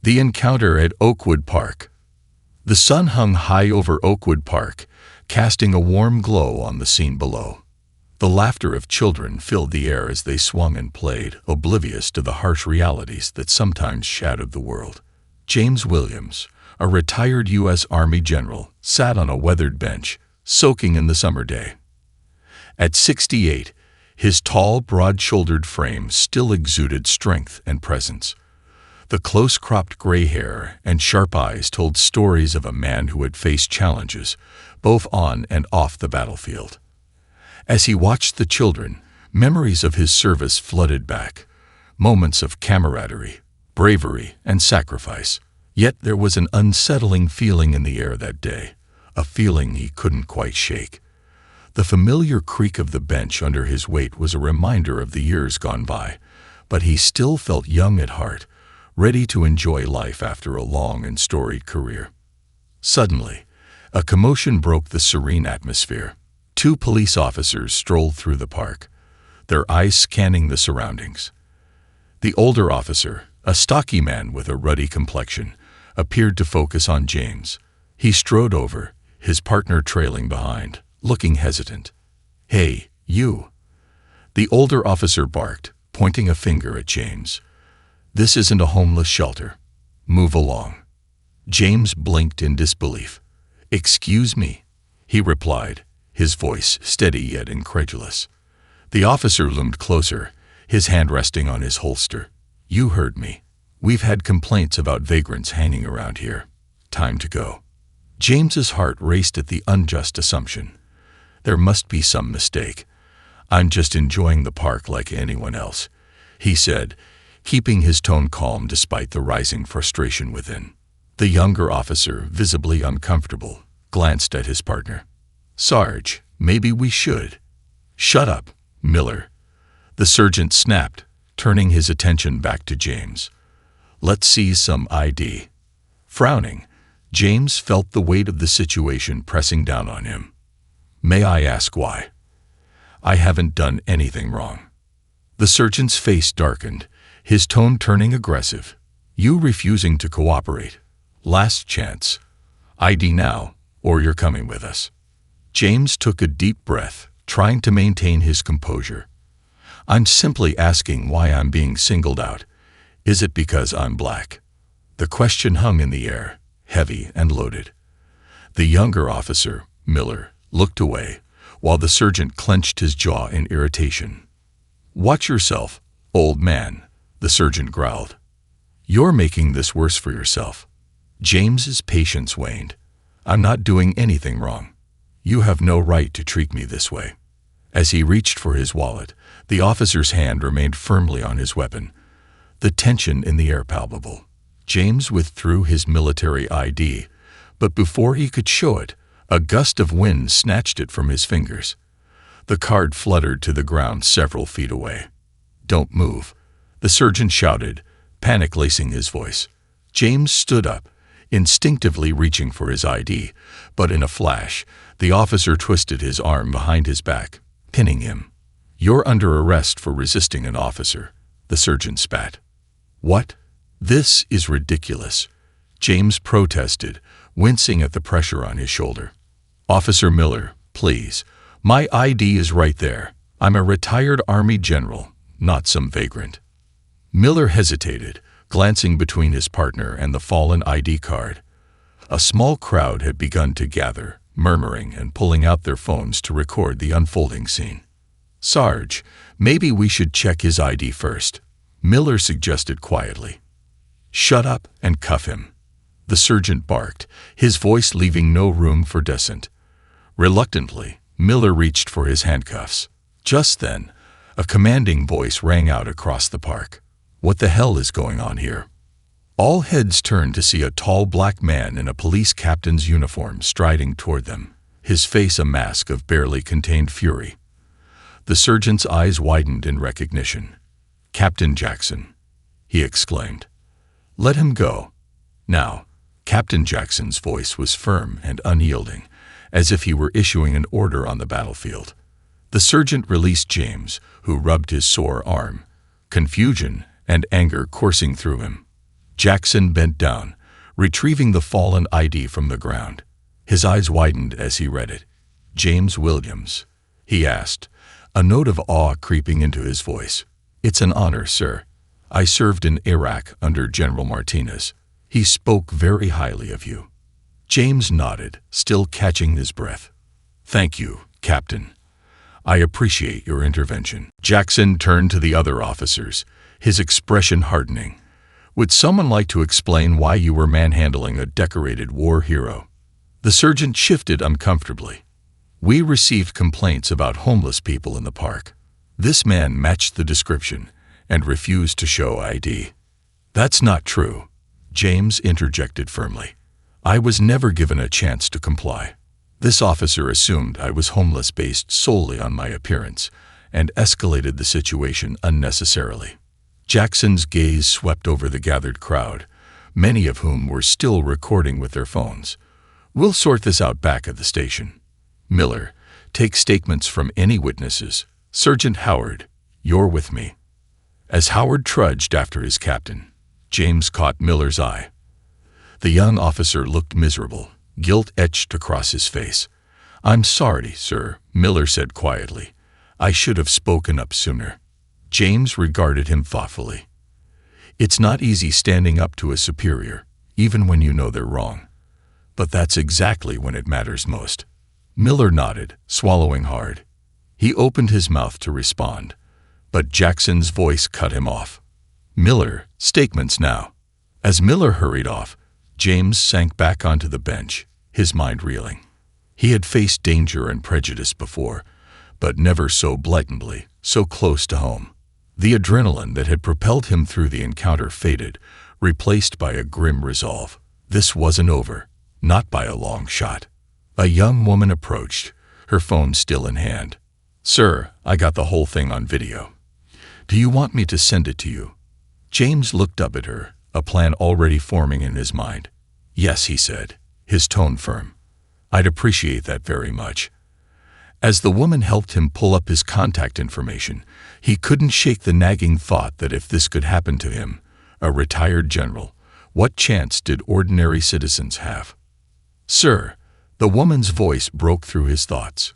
The encounter at Oakwood Park. The sun hung high over Oakwood Park, casting a warm glow on the scene below. The laughter of children filled the air as they swung and played, oblivious to the harsh realities that sometimes shadowed the world. James Williams, a retired U.S. Army general, sat on a weathered bench, soaking in the summer day. At 68, his tall, broad-shouldered frame still exuded strength and presence. The close-cropped gray hair and sharp eyes told stories of a man who had faced challenges, both on and off the battlefield. As he watched the children, memories of his service flooded back, moments of camaraderie, bravery, and sacrifice. Yet there was an unsettling feeling in the air that day, a feeling he couldn't quite shake. The familiar creak of the bench under his weight was a reminder of the years gone by, but he still felt young at heart, ready to enjoy life after a long and storied career. Suddenly, a commotion broke the serene atmosphere. Two police officers strolled through the park, their eyes scanning the surroundings. The older officer, a stocky man with a ruddy complexion, appeared to focus on James. He strode over, his partner trailing behind, looking hesitant. "Hey, you!" The older officer barked, pointing a finger at James. "This isn't a homeless shelter. Move along." James blinked in disbelief. "Excuse me," he replied, his voice steady yet incredulous. The officer loomed closer, his hand resting on his holster. "You heard me. We've had complaints about vagrants hanging around here. Time to go." James's heart raced at the unjust assumption. There must be some mistake. "I'm just enjoying the park like anyone else," he said, keeping his tone calm despite the rising frustration within. The younger officer, visibly uncomfortable, glanced at his partner. "Sarge, maybe we should." "Shut up, Miller," the sergeant snapped, turning his attention back to James. "Let's see some ID." Frowning, James felt the weight of the situation pressing down on him. "May I ask why?" "I haven't done anything wrong." The sergeant's face darkened, his tone turning aggressive. "You refusing to cooperate. Last chance. ID now, or you're coming with us." James took a deep breath, trying to maintain his composure. "I'm simply asking why I'm being singled out. Is it because I'm black?" The question hung in the air, heavy and loaded. The younger officer, Miller, looked away, while the sergeant clenched his jaw in irritation. "Watch yourself, old man," the sergeant growled. "You're making this worse for yourself." James's patience waned. "I'm not doing anything wrong. You have no right to treat me this way." As he reached for his wallet, the officer's hand remained firmly on his weapon, the tension in the air palpable. James withdrew his military ID, but before he could show it, a gust of wind snatched it from his fingers. The card fluttered to the ground several feet away. "Don't move," the sergeant shouted, panic lacing his voice. James stood up, instinctively reaching for his ID, but in a flash, the officer twisted his arm behind his back, pinning him. "You're under arrest for resisting an officer," the sergeant spat. "What? This is ridiculous," James protested, wincing at the pressure on his shoulder. "Officer Miller, please. My ID is right there. I'm a retired Army general, not some vagrant." Miller hesitated, glancing between his partner and the fallen ID card. A small crowd had begun to gather, murmuring and pulling out their phones to record the unfolding scene. "Sarge, maybe we should check his ID first," Miller suggested quietly. "Shut up and cuff him," the sergeant barked, his voice leaving no room for dissent. Reluctantly, Miller reached for his handcuffs. Just then, a commanding voice rang out across the park. "What the hell is going on here?" All heads turned to see a tall black man in a police captain's uniform striding toward them, his face a mask of barely contained fury. The sergeant's eyes widened in recognition. "Captain Jackson," he exclaimed. "Let him go. Now." Captain Jackson's voice was firm and unyielding, as if he were issuing an order on the battlefield. The sergeant released James, who rubbed his sore arm, confusion and anger coursing through him. Jackson bent down, retrieving the fallen ID from the ground. His eyes widened as he read it. "James Williams?" he asked, a note of awe creeping into his voice. "It's an honor, sir. I served in Iraq under General Martinez. He spoke very highly of you." James nodded, still catching his breath. "Thank you, Captain. I appreciate your intervention." Jackson turned to the other officers, his expression hardening. "Would someone like to explain why you were manhandling a decorated war hero?" The sergeant shifted uncomfortably. "We received complaints about homeless people in the park. This man matched the description and refused to show ID." "That's not true," James interjected firmly. "I was never given a chance to comply. This officer assumed I was homeless based solely on my appearance and escalated the situation unnecessarily." Jackson's gaze swept over the gathered crowd, many of whom were still recording with their phones. "We'll sort this out back at the station. Miller, take statements from any witnesses. Sergeant Howard, you're with me." As Howard trudged after his captain, James caught Miller's eye. The young officer looked miserable, guilt etched across his face. "I'm sorry, sir," Miller said quietly. "I should have spoken up sooner." James regarded him thoughtfully. "It's not easy standing up to a superior, even when you know they're wrong. But that's exactly when it matters most." Miller nodded, swallowing hard. He opened his mouth to respond, but Jackson's voice cut him off. "Miller, statements now." As Miller hurried off, James sank back onto the bench, his mind reeling. He had faced danger and prejudice before, but never so blatantly, so close to home. The adrenaline that had propelled him through the encounter faded, replaced by a grim resolve. This wasn't over, not by a long shot. A young woman approached, her phone still in hand. "Sir, I got the whole thing on video. Do you want me to send it to you?" James looked up at her, a plan already forming in his mind. "Yes," he said, his tone firm. "I'd appreciate that very much." As the woman helped him pull up his contact information, he couldn't shake the nagging thought that if this could happen to him, a retired general, what chance did ordinary citizens have? "Sir," the woman's voice broke through his thoughts.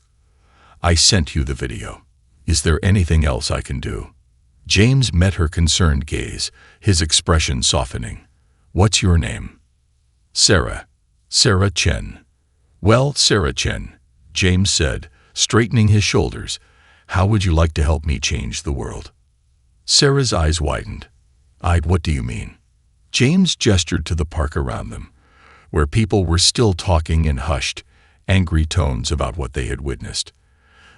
"I sent you the video. Is there anything else I can do?" James met her concerned gaze, his expression softening. "What's your name?" "Sarah. Sarah Chen." "Well, Sarah Chen," James said, straightening his shoulders. "How would you like to help me change the world?" Sarah's eyes widened. What do you mean?" James gestured to the park around them, where people were still talking in hushed, angry tones about what they had witnessed.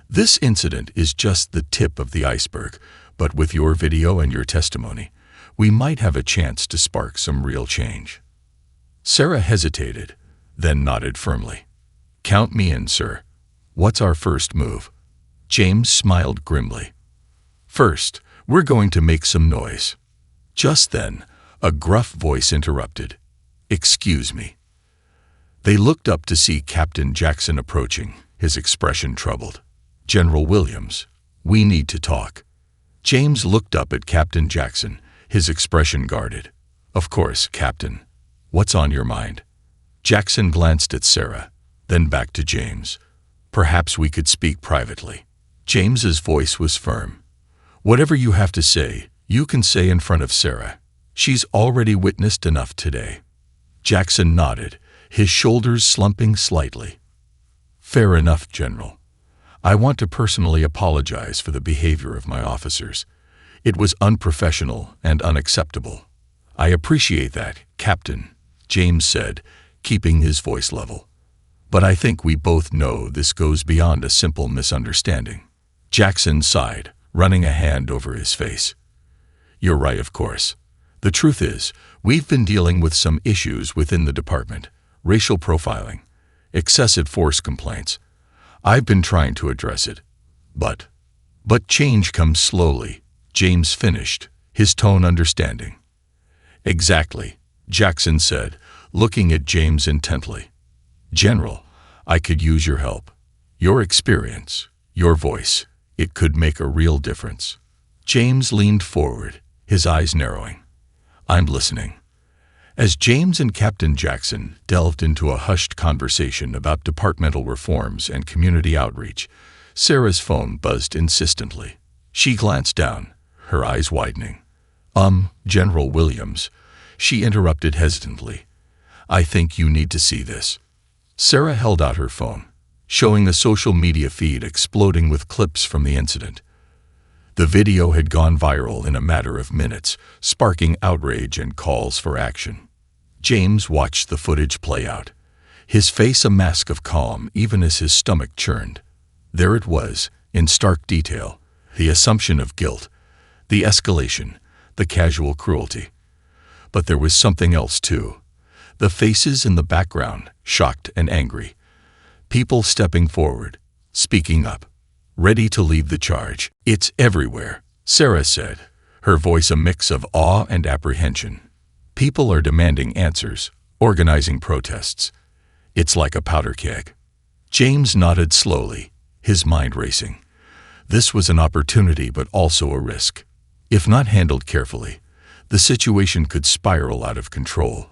"This incident is just the tip of the iceberg, but with your video and your testimony, we might have a chance to spark some real change." Sarah hesitated, then nodded firmly. "Count me in, sir. What's our first move?" James smiled grimly. "First, we're going to make some noise." Just then, a gruff voice interrupted. "Excuse me." They looked up to see Captain Jackson approaching, his expression troubled. "General Williams, we need to talk." James looked up at Captain Jackson, his expression guarded. "Of course, Captain. What's on your mind?" Jackson glanced at Sarah, then back to James. "Perhaps we could speak privately." James's voice was firm. "Whatever you have to say, you can say in front of Sarah. She's already witnessed enough today." Jackson nodded, his shoulders slumping slightly. "Fair enough, General. I want to personally apologize for the behavior of my officers. It was unprofessional and unacceptable." "I appreciate that, Captain," James said, keeping his voice level. "But I think we both know this goes beyond a simple misunderstanding." Jackson sighed, running a hand over his face. "You're right, of course. The truth is, we've been dealing with some issues within the department, racial profiling, excessive force complaints. I've been trying to address it. But change comes slowly," James finished, his tone understanding. "Exactly," Jackson said, looking at James intently. "General, I could use your help. Your experience, your voice, it could make a real difference." James leaned forward, his eyes narrowing. "I'm listening." As James and Captain Jackson delved into a hushed conversation about departmental reforms and community outreach, Sarah's phone buzzed insistently. She glanced down, her eyes widening. General Williams," she interrupted hesitantly. "I think you need to see this." Sarah held out her phone, showing a social media feed exploding with clips from the incident. The video had gone viral in a matter of minutes, sparking outrage and calls for action. James watched the footage play out, his face a mask of calm even as his stomach churned. There it was, in stark detail, the assumption of guilt, the escalation, the casual cruelty. But there was something else too. The faces in the background, shocked and angry. People stepping forward, speaking up, ready to lead the charge. "It's everywhere," Sarah said, her voice a mix of awe and apprehension. "People are demanding answers, organizing protests. It's like a powder keg." James nodded slowly, his mind racing. This was an opportunity but also a risk. If not handled carefully, the situation could spiral out of control,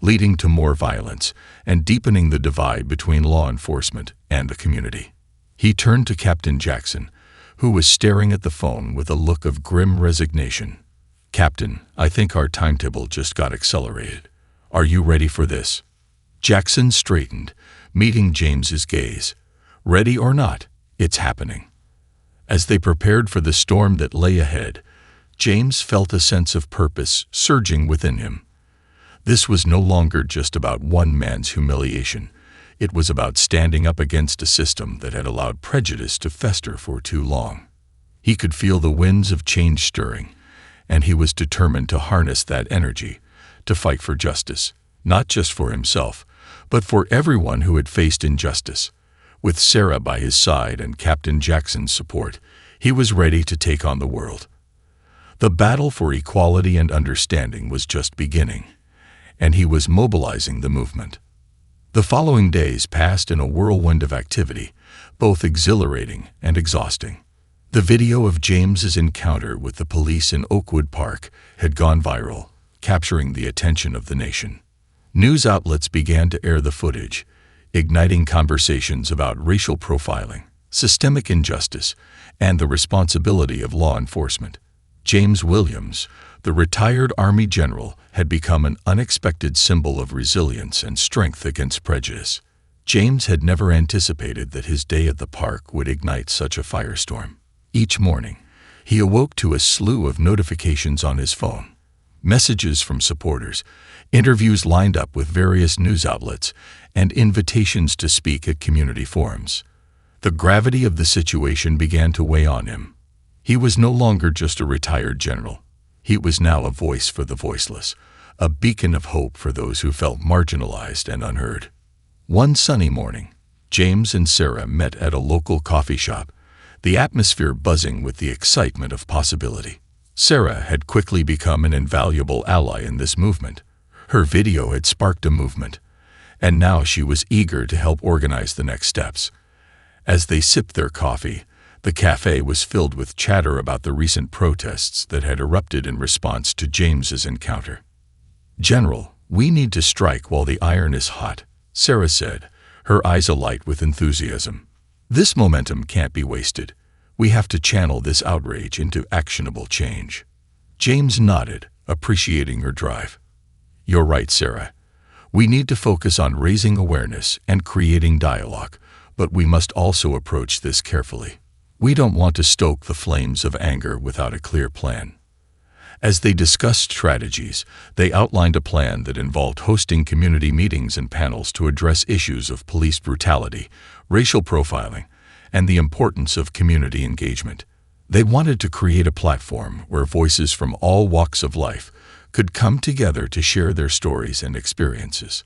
leading to more violence and deepening the divide between law enforcement and the community. He turned to Captain Jackson, who was staring at the phone with a look of grim resignation. "Captain, I think our timetable just got accelerated. Are you ready for this?" Jackson straightened, meeting James's gaze. "Ready or not, it's happening." As they prepared for the storm that lay ahead, James felt a sense of purpose surging within him. This was no longer just about one man's humiliation. It was about standing up against a system that had allowed prejudice to fester for too long. He could feel the winds of change stirring, and he was determined to harness that energy, to fight for justice, not just for himself, but for everyone who had faced injustice. With Sarah by his side and Captain Jackson's support, he was ready to take on the world. The battle for equality and understanding was just beginning, and he was mobilizing the movement. The following days passed in a whirlwind of activity, both exhilarating and exhausting. The video of James's encounter with the police in Oakwood Park had gone viral, capturing the attention of the nation. News outlets began to air the footage, igniting conversations about racial profiling, systemic injustice, and the responsibility of law enforcement. James Williams, the retired Army general, had become an unexpected symbol of resilience and strength against prejudice. James had never anticipated that his day at the park would ignite such a firestorm. Each morning, he awoke to a slew of notifications on his phone. Messages from supporters, interviews lined up with various news outlets, and invitations to speak at community forums. The gravity of the situation began to weigh on him. He was no longer just a retired general. He was now a voice for the voiceless, a beacon of hope for those who felt marginalized and unheard. One sunny morning, James and Sarah met at a local coffee shop, the atmosphere buzzing with the excitement of possibility. Sarah had quickly become an invaluable ally in this movement. Her video had sparked a movement, and now she was eager to help organize the next steps. As they sipped their coffee, the cafe was filled with chatter about the recent protests that had erupted in response to James's encounter. "General, we need to strike while the iron is hot," Sarah said, her eyes alight with enthusiasm. "This momentum can't be wasted. We have to channel this outrage into actionable change." James nodded, appreciating her drive. "You're right, Sarah. We need to focus on raising awareness and creating dialogue, but we must also approach this carefully. We don't want to stoke the flames of anger without a clear plan." As they discussed strategies, they outlined a plan that involved hosting community meetings and panels to address issues of police brutality, racial profiling, and the importance of community engagement. They wanted to create a platform where voices from all walks of life could come together to share their stories and experiences.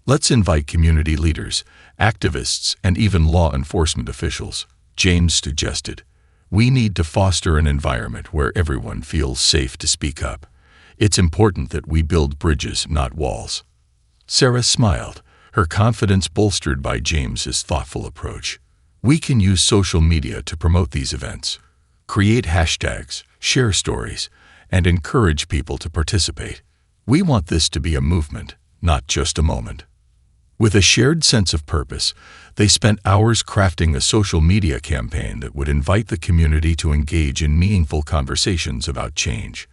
"Let's invite community leaders, activists, and even law enforcement officials," James suggested. "We need to foster an environment where everyone feels safe to speak up. It's important that we build bridges, not walls." Sarah smiled, her confidence bolstered by James's thoughtful approach. "We can use social media to promote these events, create hashtags, share stories, and encourage people to participate. We want this to be a movement, not just a moment. With a shared sense of purpose, they spent hours crafting a social media campaign that would invite the community to engage in meaningful conversations about change.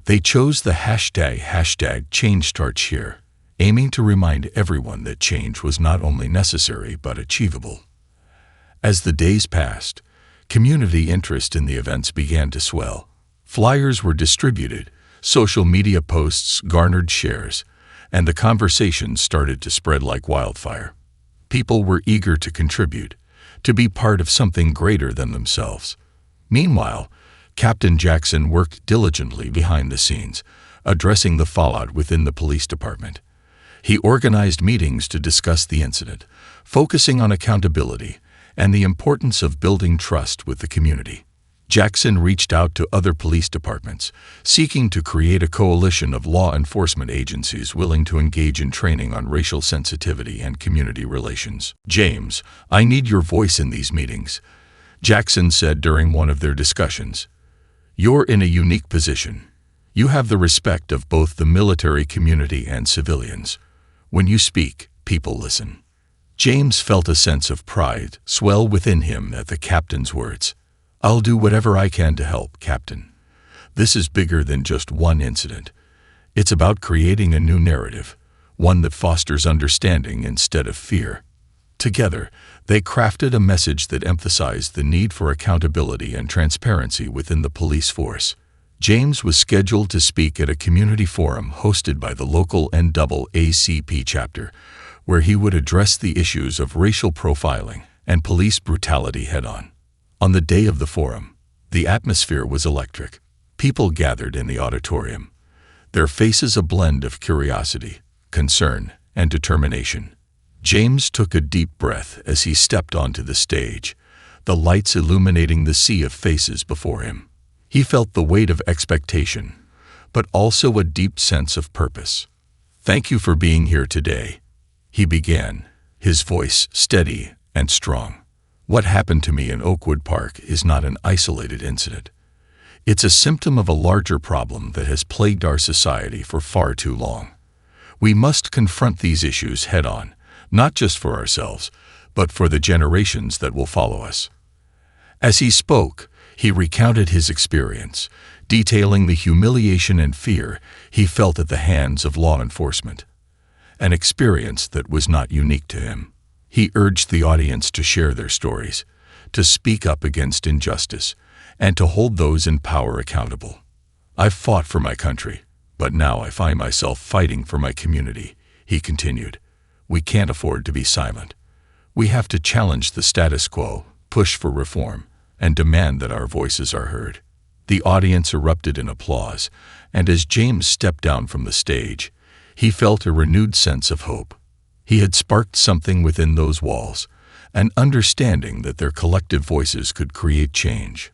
They chose the hashtag Change Starts Here, aiming to remind everyone that change was not only necessary but achievable. As the days passed, community interest in the events began to swell. Flyers were distributed, social media posts garnered shares, and the conversation started to spread like wildfire. People were eager to contribute, to be part of something greater than themselves. Meanwhile, Captain Jackson worked diligently behind the scenes, addressing the fallout within the police department. He organized meetings to discuss the incident, focusing on accountability and the importance of building trust with the community. Jackson reached out to other police departments, seeking to create a coalition of law enforcement agencies willing to engage in training on racial sensitivity and community relations. "James, I need your voice in these meetings," Jackson said during one of their discussions. "You're in a unique position. You have the respect of both the military community and civilians. When you speak, people listen." James felt a sense of pride swell within him at the captain's words. "I'll do whatever I can to help, Captain. This is bigger than just one incident. It's about creating a new narrative, one that fosters understanding instead of fear." Together, they crafted a message that emphasized the need for accountability and transparency within the police force. James was scheduled to speak at a community forum hosted by the local NAACP chapter, where he would address the issues of racial profiling and police brutality head-on. On the day of the forum, the atmosphere was electric. People gathered in the auditorium, their faces a blend of curiosity, concern, and determination. James took a deep breath as he stepped onto the stage, the lights illuminating the sea of faces before him. He felt the weight of expectation, but also a deep sense of purpose. "Thank you for being here today," he began, his voice steady and strong. "What happened to me in Oakwood Park is not an isolated incident. It's a symptom of a larger problem that has plagued our society for far too long. We must confront these issues head-on, not just for ourselves, but for the generations that will follow us." As he spoke, he recounted his experience, detailing the humiliation and fear he felt at the hands of law enforcement, an experience that was not unique to him. He urged the audience to share their stories, to speak up against injustice, and to hold those in power accountable. "I've fought for my country, but now I find myself fighting for my community," he continued. "We can't afford to be silent. We have to challenge the status quo, push for reform, and demand that our voices are heard." The audience erupted in applause, and as James stepped down from the stage, he felt a renewed sense of hope. He had sparked something within those walls, an understanding that their collective voices could create change.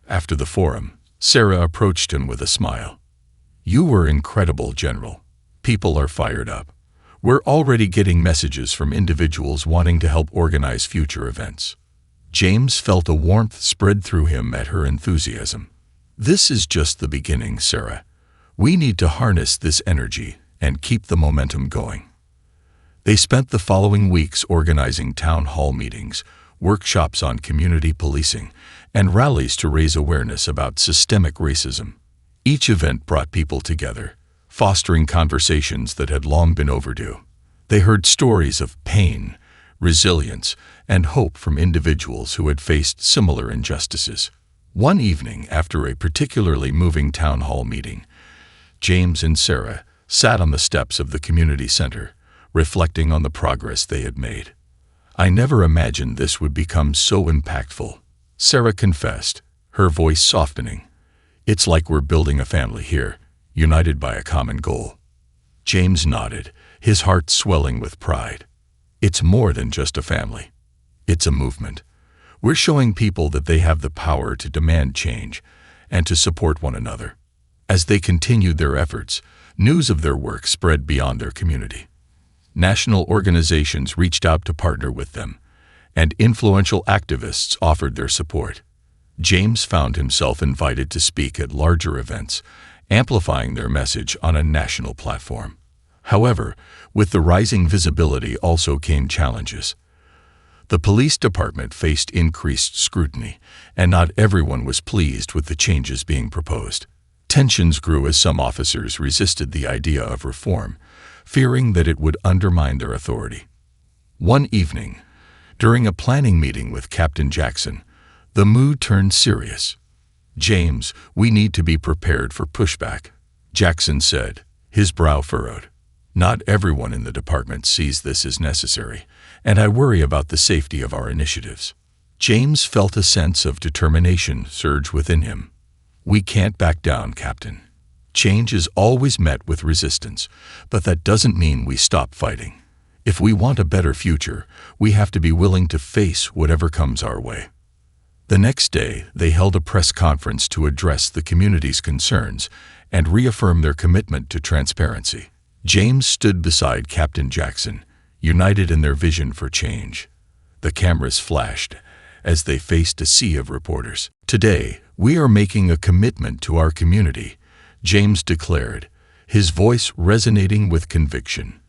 After the forum, Sarah approached him with a smile. "You were incredible, General. People are fired up. We're already getting messages from individuals wanting to help organize future events." James felt a warmth spread through him at her enthusiasm. "This is just the beginning, Sarah. We need to harness this energy and keep the momentum going." They spent the following weeks organizing town hall meetings, workshops on community policing, and rallies to raise awareness about systemic racism. Each event brought people together, fostering conversations that had long been overdue. They heard stories of pain, resilience, and hope from individuals who had faced similar injustices. One evening, after a particularly moving town hall meeting, James and Sarah sat on the steps of the community center, reflecting on the progress they had made. "I never imagined this would become so impactful," Sarah confessed, her voice softening. "It's like we're building a family here, united by a common goal." James nodded, his heart swelling with pride. "It's more than just a family. It's a movement. We're showing people that they have the power to demand change and to support one another." As they continued their efforts, news of their work spread beyond their community. National organizations reached out to partner with them, and influential activists offered their support. James found himself invited to speak at larger events amplifying their message on a national platform. However, with the rising visibility also came challenges. The police department faced increased scrutiny, and not everyone was pleased with the changes being proposed. Tensions grew as some officers resisted the idea of reform, fearing that it would undermine their authority. One evening, during a planning meeting with Captain Jackson, the mood turned serious. "James, we need to be prepared for pushback," Jackson said, his brow furrowed. "Not everyone in the department sees this as necessary, and I worry about the safety of our initiatives." James felt a sense of determination surge within him. "We can't back down, Captain. Change is always met with resistance, but that doesn't mean we stop fighting. If we want a better future, we have to be willing to face whatever comes our way." The next day, they held a press conference to address the community's concerns and reaffirm their commitment to transparency. James stood beside Captain Jackson, united in their vision for change. The cameras flashed as they faced a sea of reporters. "Today, we are making a commitment to our community," James declared, his voice resonating with conviction.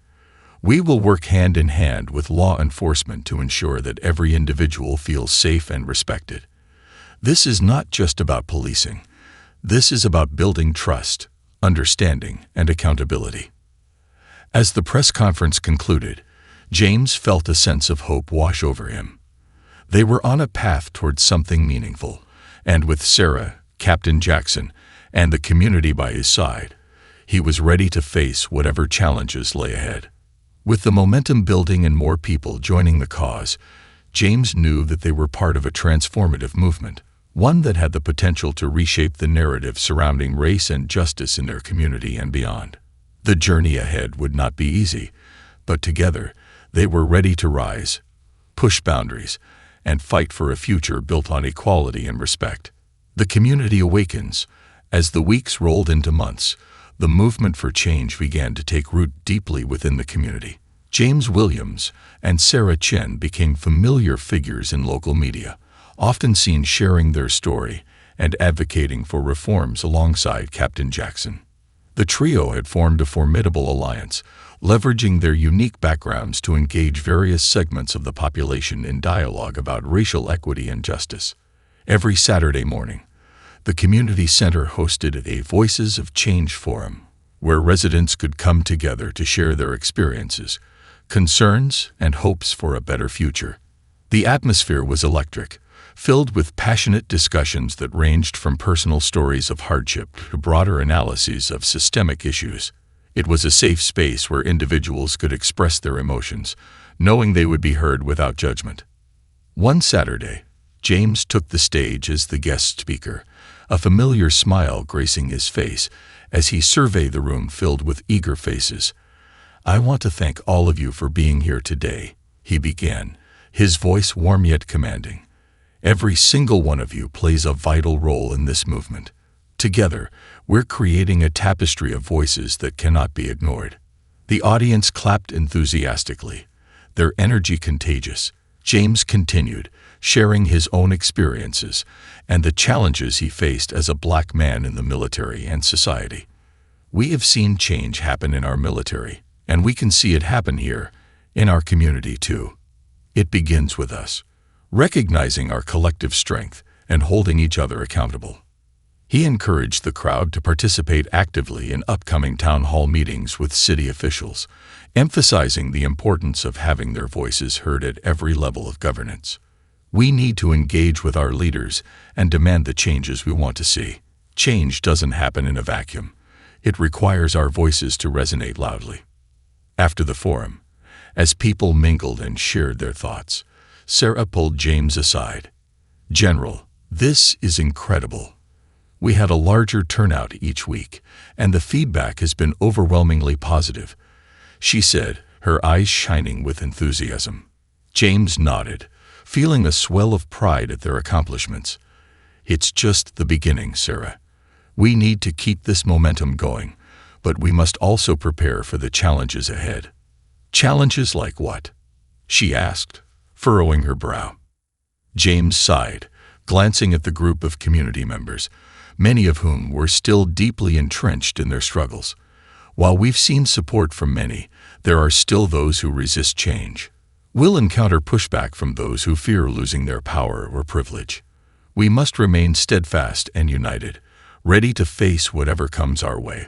"We will work hand in hand with law enforcement to ensure that every individual feels safe and respected. This is not just about policing. This is about building trust, understanding, and accountability." As the press conference concluded, James felt a sense of hope wash over him. They were on a path towards something meaningful, and with Sarah, Captain Jackson, and the community by his side, he was ready to face whatever challenges lay ahead. With the momentum building and more people joining the cause, James knew that they were part of a transformative movement, one that had the potential to reshape the narrative surrounding race and justice in their community and beyond. The journey ahead would not be easy, but together they were ready to rise, push boundaries, and fight for a future built on equality and respect. The community awakens. As the weeks rolled into months, the movement for change began to take root deeply within the community. James Williams and Sarah Chen became familiar figures in local media, often seen sharing their story and advocating for reforms alongside Captain Jackson. The trio had formed a formidable alliance, leveraging their unique backgrounds to engage various segments of the population in dialogue about racial equity and justice. Every Saturday morning, the community center hosted a Voices of Change forum, where residents could come together to share their experiences, concerns, and hopes for a better future. The atmosphere was electric, filled with passionate discussions that ranged from personal stories of hardship to broader analyses of systemic issues. It was a safe space where individuals could express their emotions, knowing they would be heard without judgment. One Saturday, James took the stage as the guest speaker, a familiar smile gracing his face as he surveyed the room filled with eager faces. "I want to thank all of you for being here today," he began, his voice warm yet commanding. "Every single one of you plays a vital role in this movement. Together, we're creating a tapestry of voices that cannot be ignored." The audience clapped enthusiastically, their energy contagious. James continued, sharing his own experiences and the challenges he faced as a black man in the military and society. "We have seen change happen in our military, and we can see it happen here, in our community too. It begins with us, recognizing our collective strength and holding each other accountable." He encouraged the crowd to participate actively in upcoming town hall meetings with city officials, emphasizing the importance of having their voices heard at every level of governance. "We need to engage with our leaders and demand the changes we want to see. Change doesn't happen in a vacuum. It requires our voices to resonate loudly." After the forum, as people mingled and shared their thoughts, Sarah pulled James aside. "General, this is incredible. We had a larger turnout each week, and the feedback has been overwhelmingly positive," she said, her eyes shining with enthusiasm. James nodded, feeling a swell of pride at their accomplishments. "It's just the beginning, Sarah. We need to keep this momentum going, but we must also prepare for the challenges ahead." "Challenges like what?" she asked, furrowing her brow. James sighed, glancing at the group of community members, many of whom were still deeply entrenched in their struggles. While we've seen support from many, there are still those who resist change. We'll encounter pushback from those who fear losing their power or privilege. We must remain steadfast and united, ready to face whatever comes our way.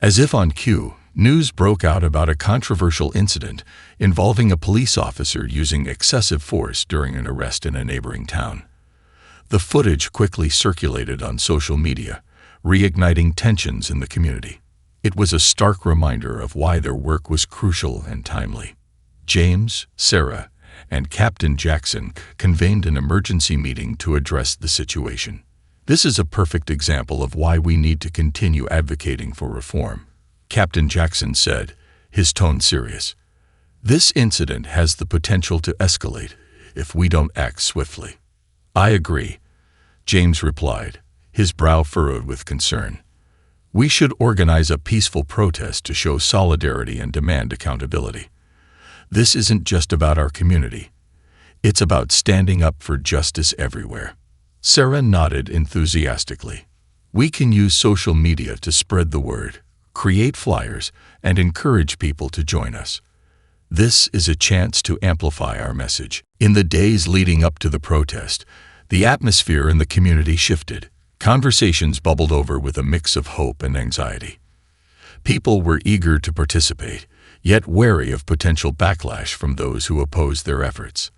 As if on cue, news broke out about a controversial incident involving a police officer using excessive force during an arrest in a neighboring town. The footage quickly circulated on social media, reigniting tensions in the community. It was a stark reminder of why their work was crucial and timely. James, Sarah, and Captain Jackson convened an emergency meeting to address the situation. This is a perfect example of why we need to continue advocating for reform. Captain Jackson said, his tone serious. This incident has the potential to escalate if we don't act swiftly. I agree, James replied, his brow furrowed with concern. We should organize a peaceful protest to show solidarity and demand accountability. This isn't just about our community. It's about standing up for justice everywhere. Sarah nodded enthusiastically. We can use social media to spread the word, create flyers, and encourage people to join us. This is a chance to amplify our message. In the days leading up to the protest, the atmosphere in the community shifted. Conversations bubbled over with a mix of hope and anxiety. People were eager to participate, yet wary of potential backlash from those who opposed their efforts.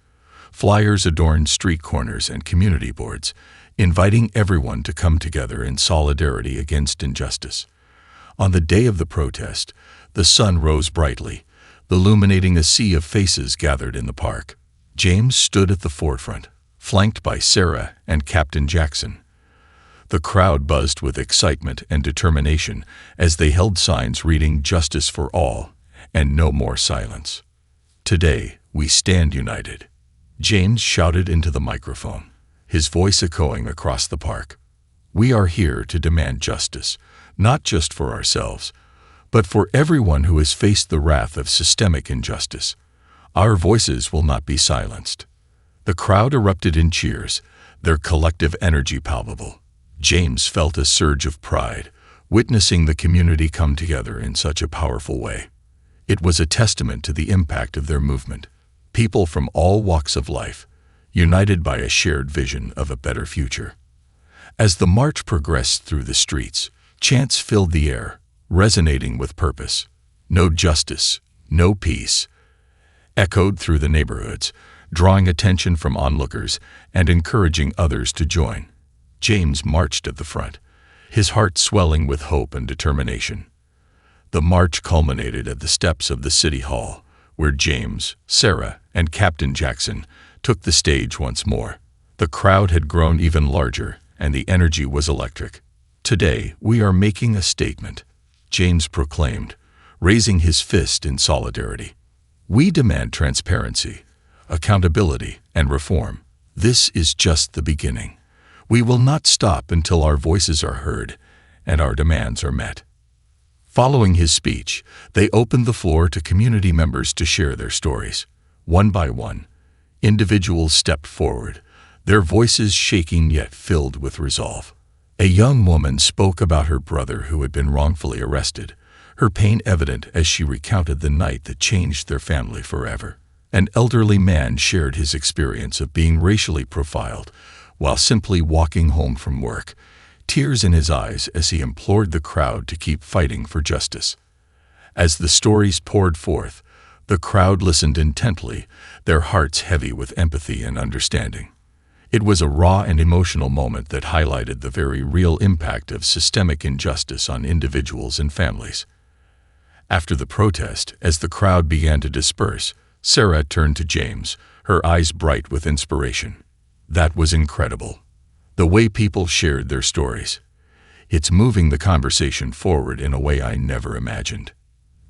Flyers adorned street corners and community boards, inviting everyone to come together in solidarity against injustice. On the day of the protest, the sun rose brightly, illuminating a sea of faces gathered in the park. James stood at the forefront, flanked by Sarah and Captain Jackson. The crowd buzzed with excitement and determination as they held signs reading "Justice for all" and "No more silence." Today, we stand united, James shouted into the microphone, his voice echoing across the park. We are here to demand justice, not just for ourselves, but for everyone who has faced the wrath of systemic injustice. Our voices will not be silenced. The crowd erupted in cheers, their collective energy palpable. James felt a surge of pride, witnessing the community come together in such a powerful way. It was a testament to the impact of their movement. People from all walks of life, united by a shared vision of a better future. As the march progressed through the streets, chants filled the air, resonating with purpose. No justice, no peace, echoed through the neighborhoods, drawing attention from onlookers and encouraging others to join. James marched at the front, his heart swelling with hope and determination. The march culminated at the steps of the City Hall, where James, Sarah, and Captain Jackson took the stage once more. The crowd had grown even larger, and the energy was electric. Today, we are making a statement, James proclaimed, raising his fist in solidarity. We demand transparency, accountability, and reform. This is just the beginning. We will not stop until our voices are heard and our demands are met. Following his speech, they opened the floor to community members to share their stories. One by one, individuals stepped forward, their voices shaking yet filled with resolve. A young woman spoke about her brother who had been wrongfully arrested, her pain evident as she recounted the night that changed their family forever. An elderly man shared his experience of being racially profiled while simply walking home from work, tears in his eyes as he implored the crowd to keep fighting for justice. As the stories poured forth, the crowd listened intently, their hearts heavy with empathy and understanding. It was a raw and emotional moment that highlighted the very real impact of systemic injustice on individuals and families. After the protest, as the crowd began to disperse, Sarah turned to James, her eyes bright with inspiration. That was incredible. The way people shared their stories. It's moving the conversation forward in a way I never imagined.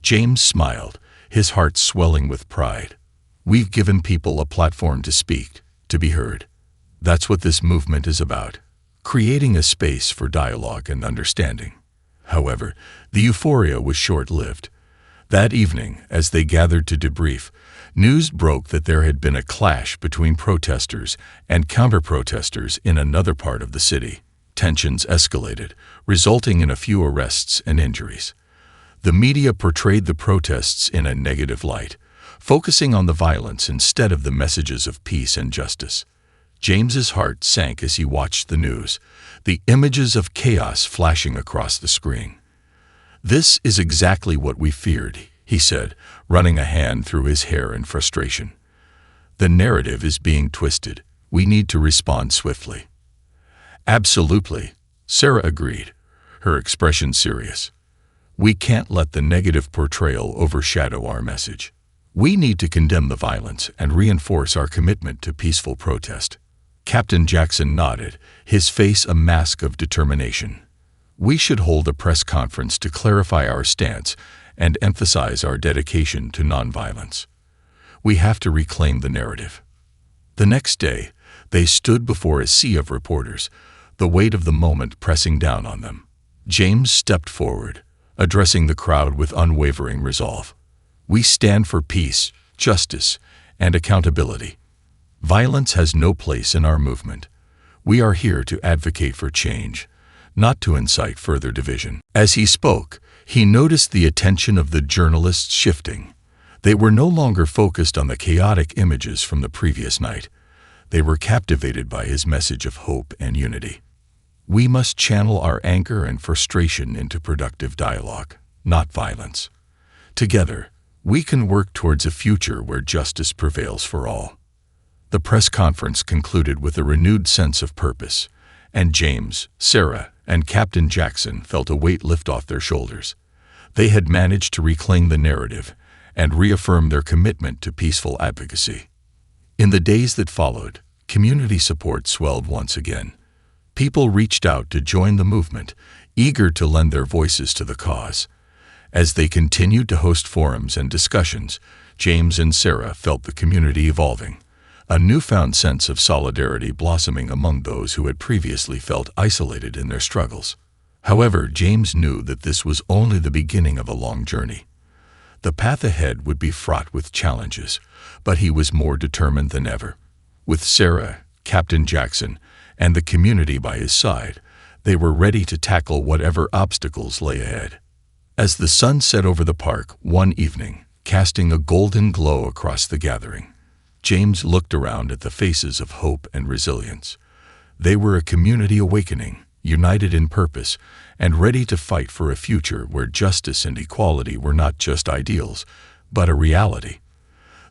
James smiled, his heart swelling with pride. We've given people a platform to speak, to be heard. That's what this movement is about, creating a space for dialogue and understanding. However, the euphoria was short-lived. That evening, as they gathered to debrief, news broke that there had been a clash between protesters and counter-protesters in another part of the city. Tensions escalated, resulting in a few arrests and injuries. The media portrayed the protests in a negative light, focusing on the violence instead of the messages of peace and justice. James's heart sank as he watched the news, the images of chaos flashing across the screen. "This is exactly what we feared," he said, running a hand through his hair in frustration. "The narrative is being twisted. We need to respond swiftly." "Absolutely," Sarah agreed, her expression serious. "We can't let the negative portrayal overshadow our message. We need to condemn the violence and reinforce our commitment to peaceful protest." Captain Jackson nodded, his face a mask of determination. "We should hold a press conference to clarify our stance and emphasize our dedication to nonviolence. We have to reclaim the narrative." The next day, they stood before a sea of reporters, the weight of the moment pressing down on them. James stepped forward, addressing the crowd with unwavering resolve. "We stand for peace, justice, and accountability. Violence has no place in our movement. We are here to advocate for change, not to incite further division." As he spoke, he noticed the attention of the journalists shifting. They were no longer focused on the chaotic images from the previous night. They were captivated by his message of hope and unity. "We must channel our anger and frustration into productive dialogue, not violence. Together, we can work towards a future where justice prevails for all." The press conference concluded with a renewed sense of purpose, and James, Sarah, and Captain Jackson felt a weight lift off their shoulders. They had managed to reclaim the narrative and reaffirm their commitment to peaceful advocacy. In the days that followed, community support swelled once again. People reached out to join the movement, eager to lend their voices to the cause. As they continued to host forums and discussions, James and Sarah felt the community evolving, a newfound sense of solidarity blossoming among those who had previously felt isolated in their struggles. However, James knew that this was only the beginning of a long journey. The path ahead would be fraught with challenges, but he was more determined than ever. With Sarah, Captain Jackson, and the community by his side, they were ready to tackle whatever obstacles lay ahead. As the sun set over the park one evening, casting a golden glow across the gathering, James looked around at the faces of hope and resilience. They were a community awakening, united in purpose, and ready to fight for a future where justice and equality were not just ideals, but a reality.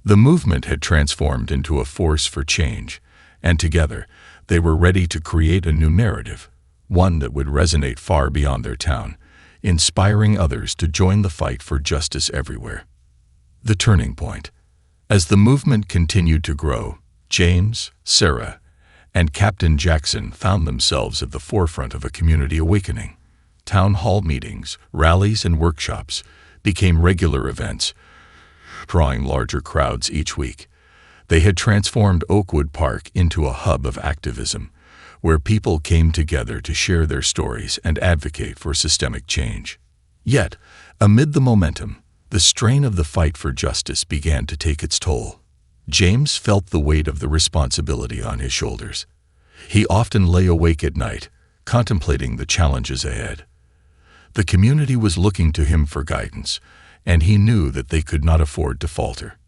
The movement had transformed into a force for change, and together, they were ready to create a new narrative, one that would resonate far beyond their town, inspiring others to join the fight for justice everywhere. The turning point. As the movement continued to grow, James, Sarah, and Captain Jackson found themselves at the forefront of a community awakening. Town hall meetings, rallies, and workshops became regular events, drawing larger crowds each week. They had transformed Oakwood Park into a hub of activism, where people came together to share their stories and advocate for systemic change. Yet, amid the momentum, the strain of the fight for justice began to take its toll. James felt the weight of the responsibility on his shoulders. He often lay awake at night, contemplating the challenges ahead. The community was looking to him for guidance, and he knew that they could not afford to falter.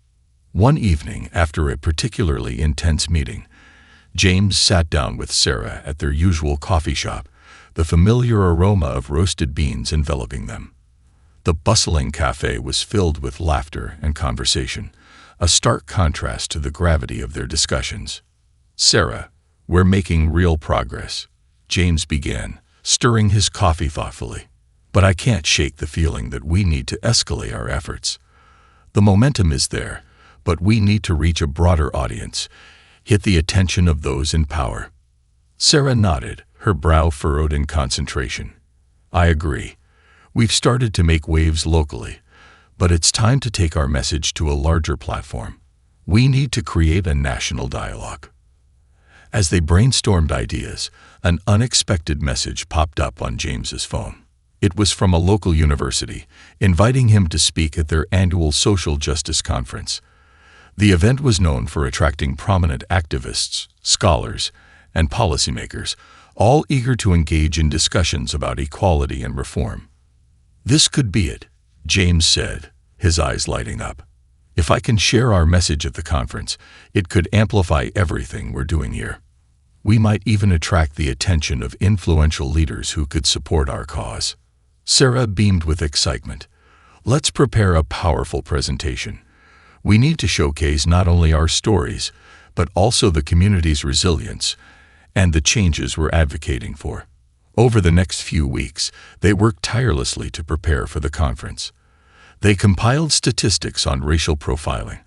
One evening, after a particularly intense meeting, James sat down with Sarah at their usual coffee shop, the familiar aroma of roasted beans enveloping them. The bustling cafe was filled with laughter and conversation, a stark contrast to the gravity of their discussions. "Sarah, we're making real progress," James began, stirring his coffee thoughtfully. "But I can't shake the feeling that we need to escalate our efforts. The momentum is there, but we need to reach a broader audience, hit the attention of those in power." Sarah nodded, her brow furrowed in concentration. "I agree. We've started to make waves locally, but it's time to take our message to a larger platform. We need to create a national dialogue." As they brainstormed ideas, an unexpected message popped up on James's phone. It was from a local university, inviting him to speak at their annual social justice conference. The event was known for attracting prominent activists, scholars, and policymakers, all eager to engage in discussions about equality and reform. "This could be it," James said, his eyes lighting up. "If I can share our message at the conference, it could amplify everything we're doing here. We might even attract the attention of influential leaders who could support our cause." Sarah beamed with excitement. "Let's prepare a powerful presentation. We need to showcase not only our stories, but also the community's resilience and the changes we're advocating for." Over the next few weeks, they worked tirelessly to prepare for the conference. They compiled statistics on racial profiling,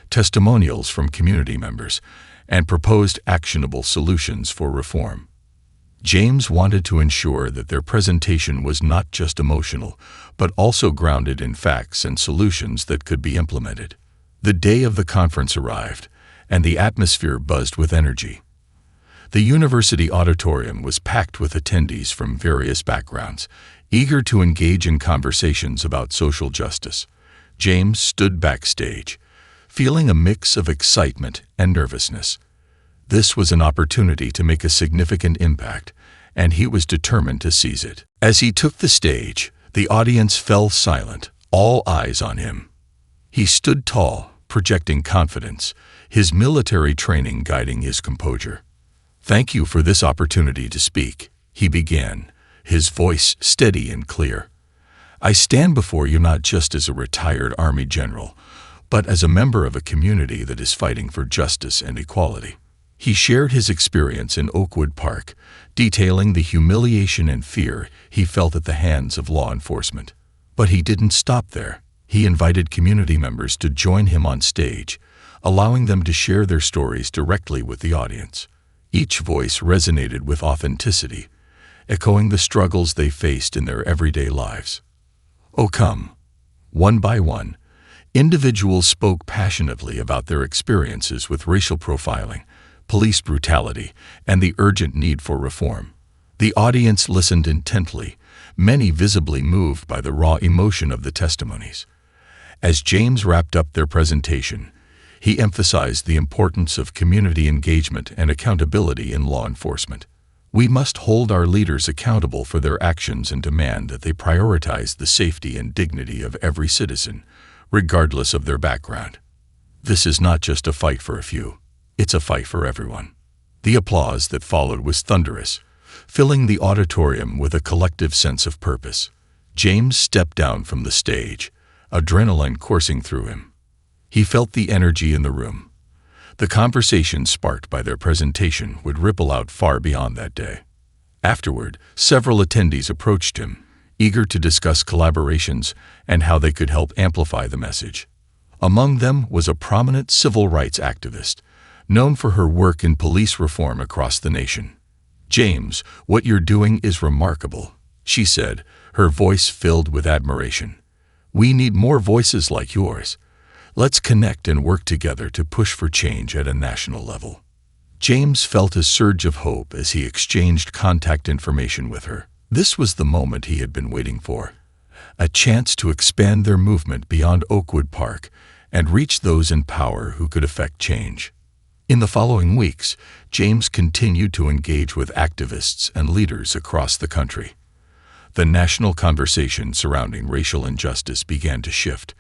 testimonials from community members, and proposed actionable solutions for reform. James wanted to ensure that their presentation was not just emotional, but also grounded in facts and solutions that could be implemented. The day of the conference arrived, and the atmosphere buzzed with energy. The university auditorium was packed with attendees from various backgrounds, eager to engage in conversations about social justice. James stood backstage, feeling a mix of excitement and nervousness. This was an opportunity to make a significant impact, and he was determined to seize it. As he took the stage, the audience fell silent, all eyes on him. He stood tall, projecting confidence, his military training guiding his composure. "Thank you for this opportunity to speak," he began, his voice steady and clear. "I stand before you not just as a retired Army general, but as a member of a community that is fighting for justice and equality." He shared his experience in Oakwood Park, detailing the humiliation and fear he felt at the hands of law enforcement. But he didn't stop there. He invited community members to join him on stage, allowing them to share their stories directly with the audience. Each voice resonated with authenticity, echoing the struggles they faced in their everyday lives. "Oh, come." One by one, individuals spoke passionately about their experiences with racial profiling, police brutality, and the urgent need for reform. The audience listened intently, many visibly moved by the raw emotion of the testimonies. As James wrapped up their presentation, he emphasized the importance of community engagement and accountability in law enforcement. "We must hold our leaders accountable for their actions and demand that they prioritize the safety and dignity of every citizen, regardless of their background. This is not just a fight for a few. It's a fight for everyone." The applause that followed was thunderous, filling the auditorium with a collective sense of purpose. James stepped down from the stage, adrenaline coursing through him. He felt the energy in the room. The conversation sparked by their presentation would ripple out far beyond that day. Afterward, several attendees approached him, eager to discuss collaborations and how they could help amplify the message. Among them was a prominent civil rights activist, known for her work in police reform across the nation. "James, what you're doing is remarkable," she said, her voice filled with admiration. "We need more voices like yours. Let's connect and work together to push for change at a national level." James felt a surge of hope as he exchanged contact information with her. This was the moment he had been waiting for, a chance to expand their movement beyond Oakwood Park and reach those in power who could effect change. In the following weeks, James continued to engage with activists and leaders across the country. The national conversation surrounding racial injustice began to shift,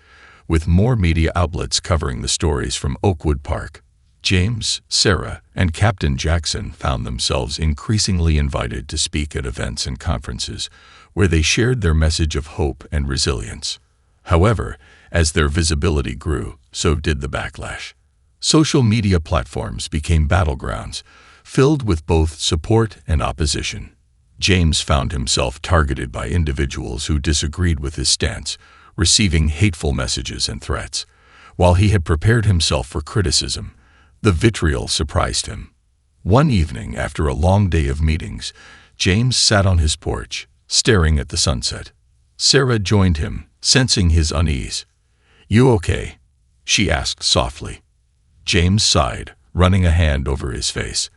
with more media outlets covering the stories from Oakwood Park. James, Sarah, and Captain Jackson found themselves increasingly invited to speak at events and conferences where they shared their message of hope and resilience. However, as their visibility grew, so did the backlash. Social media platforms became battlegrounds, filled with both support and opposition. James found himself targeted by individuals who disagreed with his stance, receiving hateful messages and threats. While he had prepared himself for criticism, the vitriol surprised him. One evening, after a long day of meetings, James sat on his porch, staring at the sunset. Sarah joined him, sensing his unease. "You okay?" she asked softly. James sighed, running a hand over his face.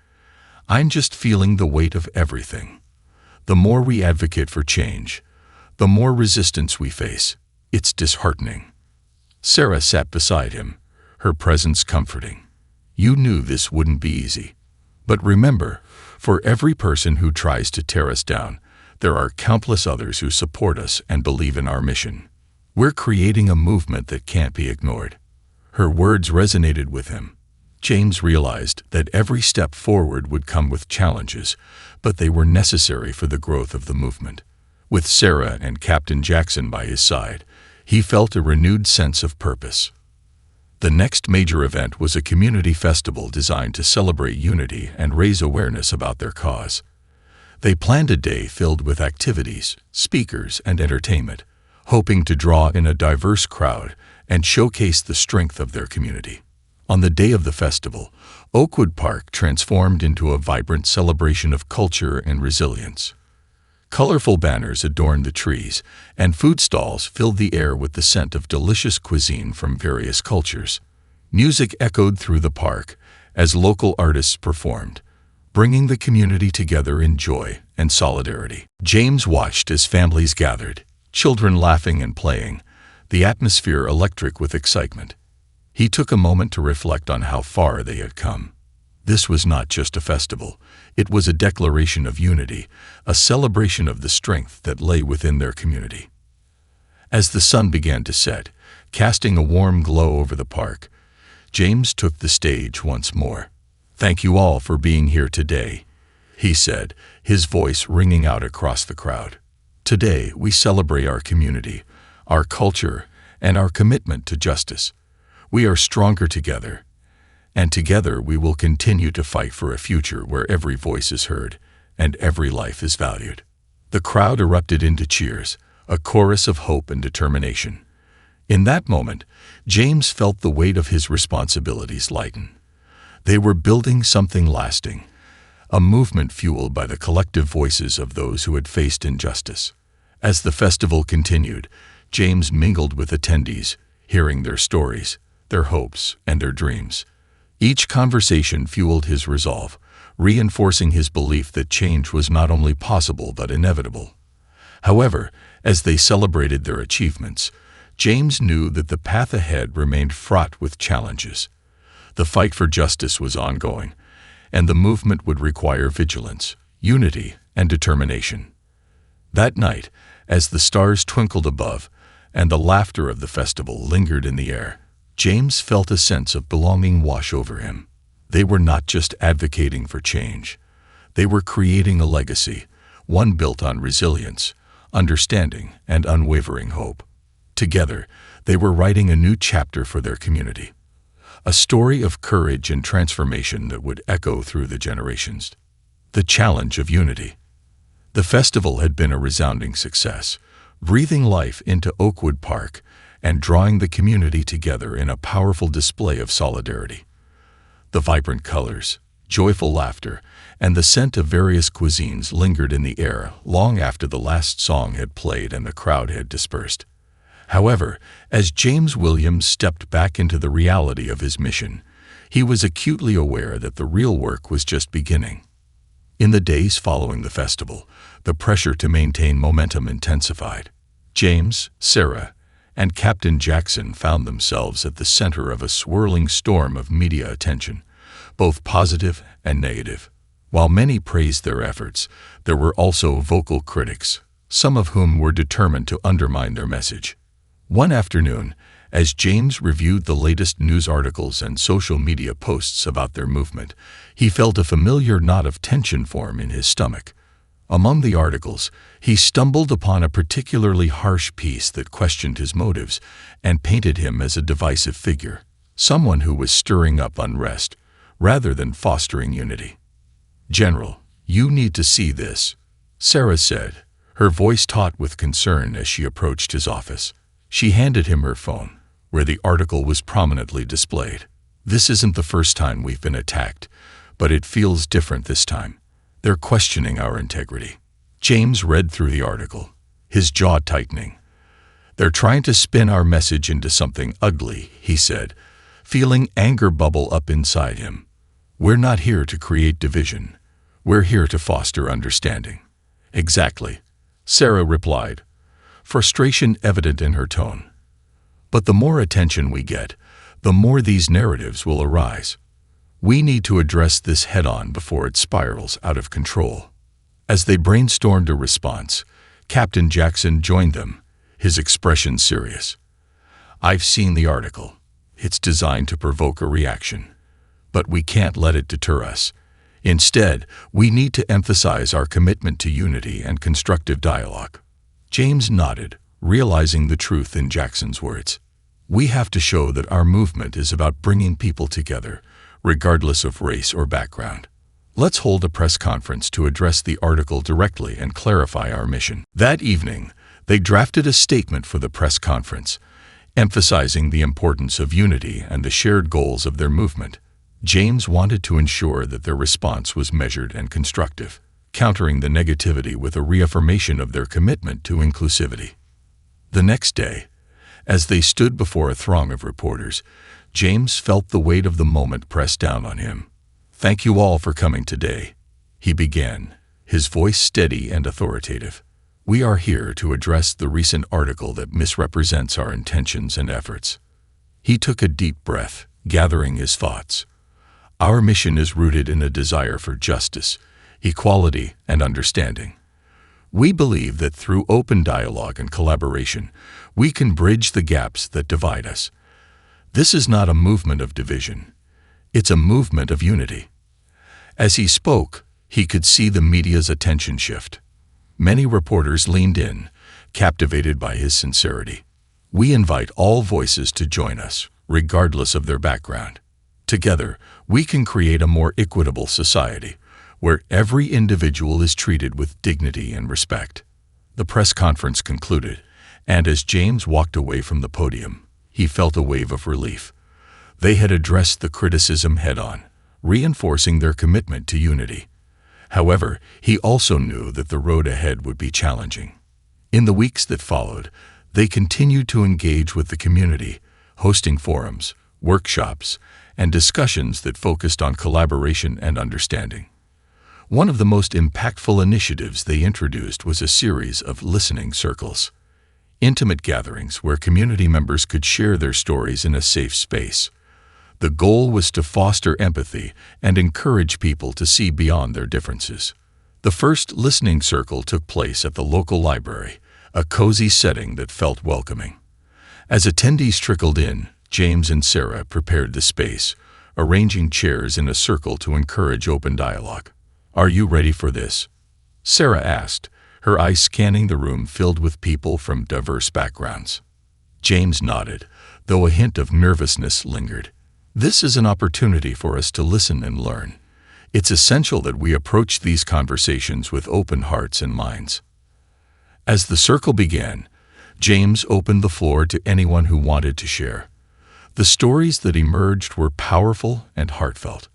"I'm just feeling the weight of everything. The more we advocate for change, the more resistance we face. It's disheartening." Sarah sat beside him, her presence comforting. "You knew this wouldn't be easy, But remember, for every person who tries to tear us down, there are countless others who support us and believe in our mission. We're creating a movement that can't be ignored." Her words resonated with him. James realized that every step forward would come with challenges, but they were necessary for the growth of the movement. With Sarah and Captain Jackson by his side, he felt a renewed sense of purpose. The next major event was a community festival designed to celebrate unity and raise awareness about their cause. They planned a day filled with activities, speakers, and entertainment, hoping to draw in a diverse crowd and showcase the strength of their community. On the day of the festival, Oakwood Park transformed into a vibrant celebration of culture and resilience. Colorful banners adorned the trees, and food stalls filled the air with the scent of delicious cuisine from various cultures. Music echoed through the park as local artists performed, bringing the community together in joy and solidarity. James watched as families gathered, children laughing and playing, the atmosphere electric with excitement. He took a moment to reflect on how far they had come. This was not just a festival, it was a declaration of unity, a celebration of the strength that lay within their community. As the sun began to set, casting a warm glow over the park, James took the stage once more. "Thank you all for being here today," he said, his voice ringing out across the crowd. "Today we celebrate our community, our culture, and our commitment to justice. We are stronger together, and together we will continue to fight for a future where every voice is heard and every life is valued." The crowd erupted into cheers, a chorus of hope and determination. In that moment, James felt the weight of his responsibilities lighten. They were building something lasting, a movement fueled by the collective voices of those who had faced injustice. As the festival continued, James mingled with attendees, hearing their stories, their hopes, and their dreams. Each conversation fueled his resolve, reinforcing his belief that change was not only possible but inevitable. However, as they celebrated their achievements, James knew that the path ahead remained fraught with challenges. The fight for justice was ongoing, and the movement would require vigilance, unity, and determination. That night, as the stars twinkled above and the laughter of the festival lingered in the air, James felt a sense of belonging wash over him. They were not just advocating for change. They were creating a legacy, one built on resilience, understanding, and unwavering hope. Together, they were writing a new chapter for their community, a story of courage and transformation that would echo through the generations. The challenge of unity. The festival had been a resounding success, breathing life into Oakwood Park and drawing the community together in a powerful display of solidarity. The vibrant colors, joyful laughter, and the scent of various cuisines lingered in the air long after the last song had played and the crowd had dispersed. However, as James Williams stepped back into the reality of his mission, he was acutely aware that the real work was just beginning. In the days following the festival, the pressure to maintain momentum intensified. James, Sarah, and Captain Jackson found themselves at the center of a swirling storm of media attention, both positive and negative. While many praised their efforts, there were also vocal critics, some of whom were determined to undermine their message. One afternoon, as James reviewed the latest news articles and social media posts about their movement, he felt a familiar knot of tension form in his stomach. Among the articles, he stumbled upon a particularly harsh piece that questioned his motives and painted him as a divisive figure, someone who was stirring up unrest rather than fostering unity. "General, you need to see this," Sarah said, her voice taut with concern as she approached his office. She handed him her phone, where the article was prominently displayed. "This isn't the first time we've been attacked, but it feels different this time. They're questioning our integrity." James read through the article, his jaw tightening. "They're trying to spin our message into something ugly," he said, feeling anger bubble up inside him. "We're not here to create division. We're here to foster understanding." "Exactly," Sarah replied, frustration evident in her tone. "But the more attention we get, the more these narratives will arise. We need to address this head-on before it spirals out of control." As they brainstormed a response, Captain Jackson joined them, his expression serious. "I've seen the article. It's designed to provoke a reaction. But we can't let it deter us. Instead, we need to emphasize our commitment to unity and constructive dialogue." James nodded, realizing the truth in Jackson's words. "We have to show that our movement is about bringing people together, regardless of race or background. Let's hold a press conference to address the article directly and clarify our mission." That evening, they drafted a statement for the press conference, emphasizing the importance of unity and the shared goals of their movement. James wanted to ensure that their response was measured and constructive, countering the negativity with a reaffirmation of their commitment to inclusivity. The next day, as they stood before a throng of reporters, James felt the weight of the moment press down on him. "Thank you all for coming today," he began, his voice steady and authoritative. "We are here to address the recent article that misrepresents our intentions and efforts." He took a deep breath, gathering his thoughts. "Our mission is rooted in a desire for justice, equality, and understanding. We believe that through open dialogue and collaboration, we can bridge the gaps that divide us. This is not a movement of division. It's a movement of unity." As he spoke, he could see the media's attention shift. Many reporters leaned in, captivated by his sincerity. "We invite all voices to join us, regardless of their background. Together, we can create a more equitable society, where every individual is treated with dignity and respect." The press conference concluded, and as James walked away from the podium, he felt a wave of relief. They had addressed the criticism head-on, reinforcing their commitment to unity. However, he also knew that the road ahead would be challenging. In the weeks that followed, they continued to engage with the community, hosting forums, workshops, and discussions that focused on collaboration and understanding. One of the most impactful initiatives they introduced was a series of listening circles, intimate gatherings where community members could share their stories in a safe space. The goal was to foster empathy and encourage people to see beyond their differences. The first listening circle took place at the local library, a cozy setting that felt welcoming. As attendees trickled in, James and Sarah prepared the space, arranging chairs in a circle to encourage open dialogue. "Are you ready for this?" Sarah asked, her eyes scanning the room filled with people from diverse backgrounds. James nodded, though a hint of nervousness lingered. "This is an opportunity for us to listen and learn. It's essential that we approach these conversations with open hearts and minds." As the circle began, James opened the floor to anyone who wanted to share. The stories that emerged were powerful and heartfelt.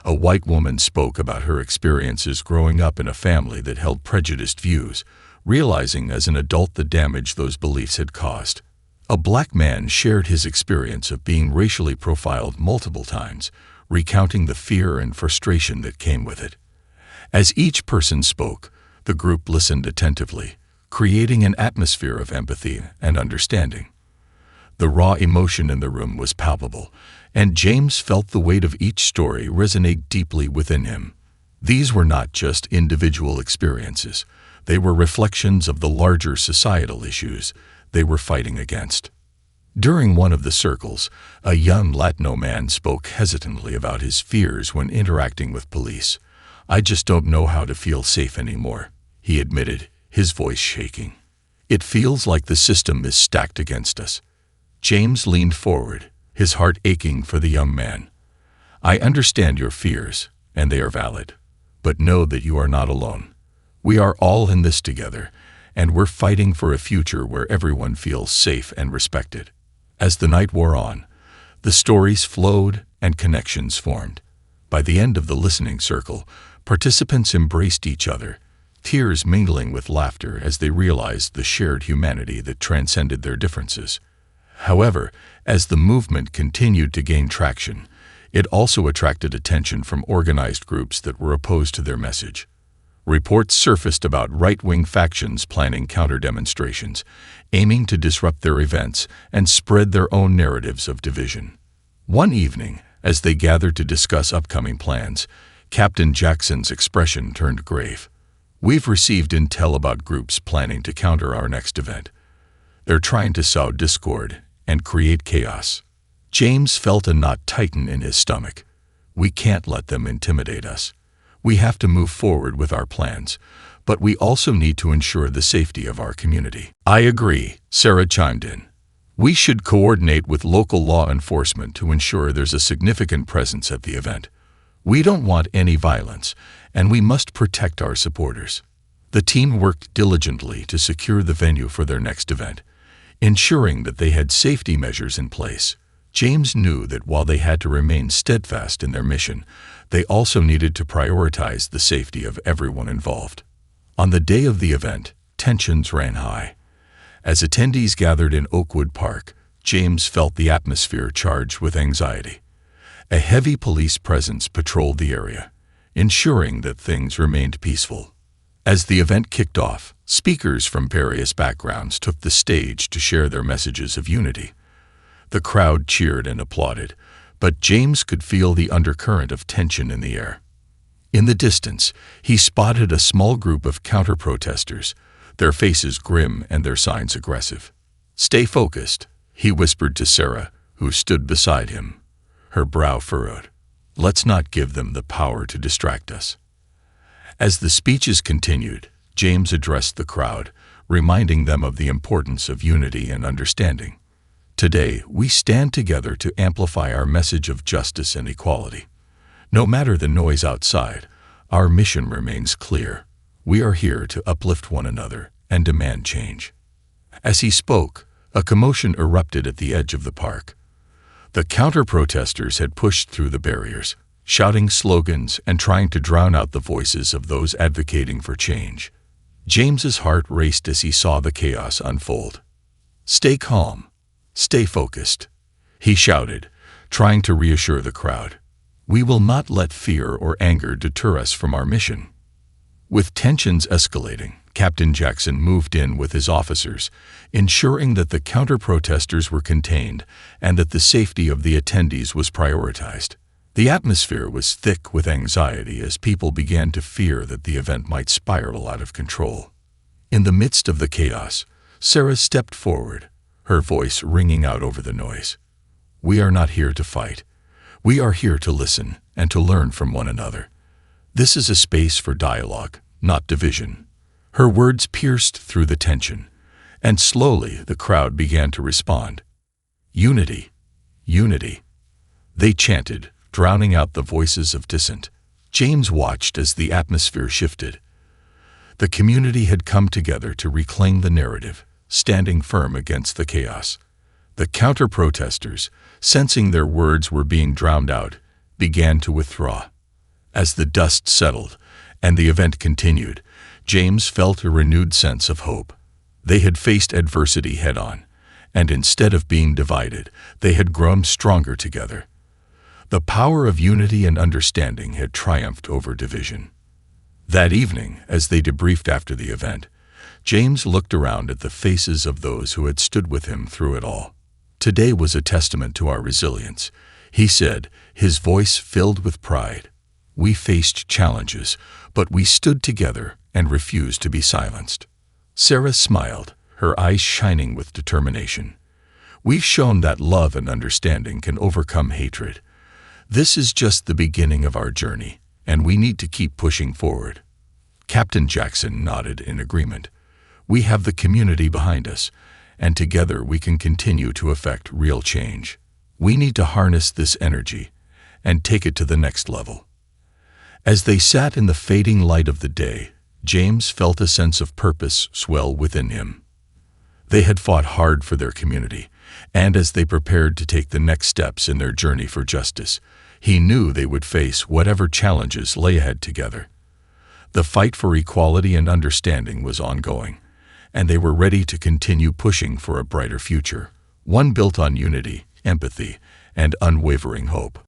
A white woman spoke about her experiences growing up in a family that held prejudiced views, realizing as an adult the damage those beliefs had caused. A black man shared his experience of being racially profiled multiple times, recounting the fear and frustration that came with it. As each person spoke, the group listened attentively, creating an atmosphere of empathy and understanding. The raw emotion in the room was palpable, and James felt the weight of each story resonate deeply within him. These were not just individual experiences. They were reflections of the larger societal issues they were fighting against. During one of the circles, a young Latino man spoke hesitantly about his fears when interacting with police. "I just don't know how to feel safe anymore," he admitted, his voice shaking. "It feels like the system is stacked against us." James leaned forward, his heart aching for the young man. "I understand your fears, and they are valid. But know that you are not alone. We are all in this together, and we're fighting for a future where everyone feels safe and respected." As the night wore on, the stories flowed and connections formed. By the end of the listening circle, participants embraced each other, tears mingling with laughter as they realized the shared humanity that transcended their differences. However, as the movement continued to gain traction, it also attracted attention from organized groups that were opposed to their message. Reports surfaced about right-wing factions planning counter-demonstrations, aiming to disrupt their events and spread their own narratives of division. One evening, As they gathered to discuss upcoming plans, Captain Jackson's expression turned grave. "We've received intel about groups planning to counter our next event. They're trying to sow discord and create chaos." James felt a knot tighten in his stomach. "We can't let them intimidate us. We have to move forward with our plans, but we also need to ensure the safety of our community." "I agree," Sarah chimed in. "We should coordinate with local law enforcement to ensure there's a significant presence at the event. We don't want any violence, and we must protect our supporters." The team worked diligently to secure the venue for their next event, ensuring that they had safety measures in place. James knew that while they had to remain steadfast in their mission, they also needed to prioritize the safety of everyone involved. On the day of the event, tensions ran high. As attendees gathered in Oakwood Park, James felt the atmosphere charged with anxiety. A heavy police presence patrolled the area, ensuring that things remained peaceful. As the event kicked off, speakers from various backgrounds took the stage to share their messages of unity. The crowd cheered and applauded, but James could feel the undercurrent of tension in the air. In the distance, he spotted a small group of counter-protesters, their faces grim and their signs aggressive. "Stay focused," he whispered to Sarah, who stood beside him, her brow furrowed. "Let's not give them the power to distract us." As the speeches continued, James addressed the crowd, reminding them of the importance of unity and understanding. "Today, we stand together to amplify our message of justice and equality. No matter the noise outside, our mission remains clear. We are here to uplift one another and demand change." As he spoke, a commotion erupted at the edge of the park. The counter-protesters had pushed through the barriers, shouting slogans and trying to drown out the voices of those advocating for change. James's heart raced as he saw the chaos unfold. "Stay calm. Stay focused," he shouted, trying to reassure the crowd. "We will not let fear or anger deter us from our mission." With tensions escalating, Captain Jackson moved in with his officers, ensuring that the counter-protesters were contained and that the safety of the attendees was prioritized. The atmosphere was thick with anxiety as people began to fear that the event might spiral out of control. In the midst of the chaos, Sarah stepped forward, her voice ringing out over the noise. "We are not here to fight. We are here to listen and to learn from one another. This is a space for dialogue, not division." Her words pierced through the tension, and slowly the crowd began to respond. "Unity, unity," they chanted, drowning out the voices of dissent. James watched as the atmosphere shifted. The community had come together to reclaim the narrative, standing firm against the chaos. The counter-protesters, sensing their words were being drowned out, began to withdraw. As the dust settled and the event continued, James felt a renewed sense of hope. They had faced adversity head-on, and instead of being divided, they had grown stronger together. The power of unity and understanding had triumphed over division. That evening, as they debriefed after the event, James looked around at the faces of those who had stood with him through it all. "Today was a testament to our resilience," he said, his voice filled with pride. "We faced challenges, but we stood together and refused to be silenced." Sarah smiled, her eyes shining with determination. "We've shown that love and understanding can overcome hatred. This is just the beginning of our journey, and we need to keep pushing forward." Captain Jackson nodded in agreement. "We have the community behind us, and together we can continue to effect real change. We need to harness this energy and take it to the next level." As they sat in the fading light of the day, James felt a sense of purpose swell within him. They had fought hard for their community, and as they prepared to take the next steps in their journey for justice, he knew they would face whatever challenges lay ahead together. The fight for equality and understanding was ongoing, and they were ready to continue pushing for a brighter future, one built on unity, empathy, and unwavering hope.